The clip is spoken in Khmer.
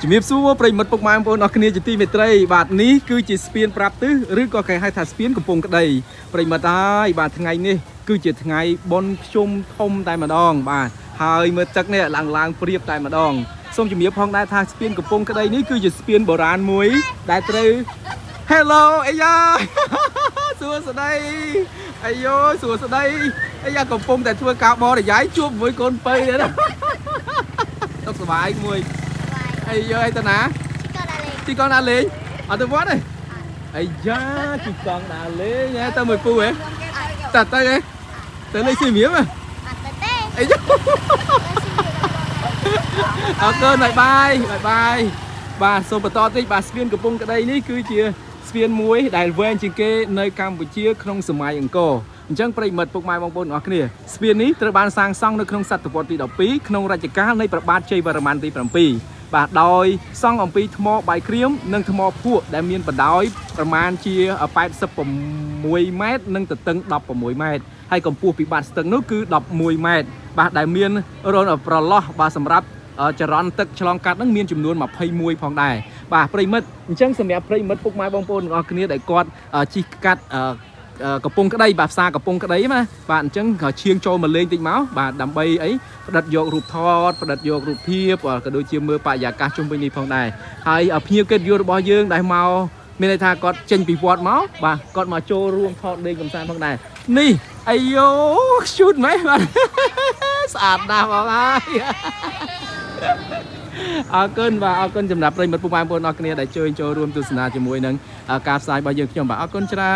ជំរាបសួរប្រិយមិត្តពុកម៉ែបងប្អូនអរគ្នាជាទីមេត្រីបាទនេះគឺជាស្ពានប្រាប់ទិសឬក៏គេហៅថាស្ពានកំពង់ក្ដីប្រិយមិត្តហើយបាទថ្ងៃនេះគឺជាថ្ងៃបុណ្យភ្ជុំធំតែម្ដងបាទហើយមើលទឹកនេះឡើងព្រៀបតែម្ដងសូមជំរាបផងដែរថាស្ពានកំពង់ក្ដីនេះគឺជាស្ពានបុរាណមួយដែលត្រូវ Hello អាយ៉ាសួស្ដីអាយសួស្ដីអាយ៉ាកំពុងតែធ្វើការបរិយាយជួបមួយកូនប៉ៃទេណាសុខសប្បាយមួយអាយអីតាណាជីកង់ដើរលេងអត់ទៅវត្តទេអាយ៉ាជីកង់ដើរលេងទៅមួយពូហ៎ទៅហ៎ទៅលេងស៊ីមៀមហ៎អាយ៉ាអរគុណបាយបាទសូមបន្តតិចបាទស្ពានកំពង់ក្ដីនេះគឺជាស្ពានមួយដែលវែងជាងគេនៅកម្ពុជាក្នុងសម័យអង្គរអញ្ចឹងប្រិយមិត្តពុកម៉ែបងប្អូនអរគ្នាស្ពាននេះត្រូវបានសាងសង់នៅក្នុងសតវត្សទី12ក្នុងរជ្ជកាលនៃព្រះបាទជ័យវរ្ម័នទី7បាទដោយសង់អំពីថ្មបាយក្រៀមនិងថ្មភក់ដែលមានបណ្ដោយប្រមាណជា86ម៉ែត្រនិងទទឹង16ម៉ែត្រហើយកម្ពស់ពីបាតស្ទឹងនោះគឺ11ម៉ែត្របាទដែលមានរនប្រឡោះបាទសម្រាប់ចរន្តទឹកឆ្លងកាត់នឹងមានចំនួន21ផងដែរបាទប្រិមិត្តអញ្ចឹងសម្រាប់ប្រិមិត្តពុកម៉ែបងប្អូនទាំងអស់គ្នាដែលគាត់ជិះកាត់កំពង់ក្ដីបាទផ្សារកំពង់ក្ដីណាបាទអញ្ចឹងក៏ឈៀងចូលមកលេងតិចមកបាទដើម្បីអីផ្ដិតយករូបថតផ្ដិតយករូបភាពក៏ដូចជាមើលបរិយាកាសជុំវិញនេះផងដែរហើយភ្ញៀវកិត្តិយសរបស់យើងដែលមកមានន័យថាគាត់ចេញពីវត្តមកបាទគាត់មកចូលរួមថតលេងកំសាន្តផងដែរនេះអាយូឈូតម៉េចបាទស្អាតណាស់បងហើយអរគុណបាទអរគុណសម្រាប់ប្រិយមិត្តពុកម៉ែបងប្អូនអរគ្នាដែលជួយចូលរួមទស្សនាជាមួយនឹងការផ្សាយរបស់យើងខ្ញុំបាទអរគុណច្រើន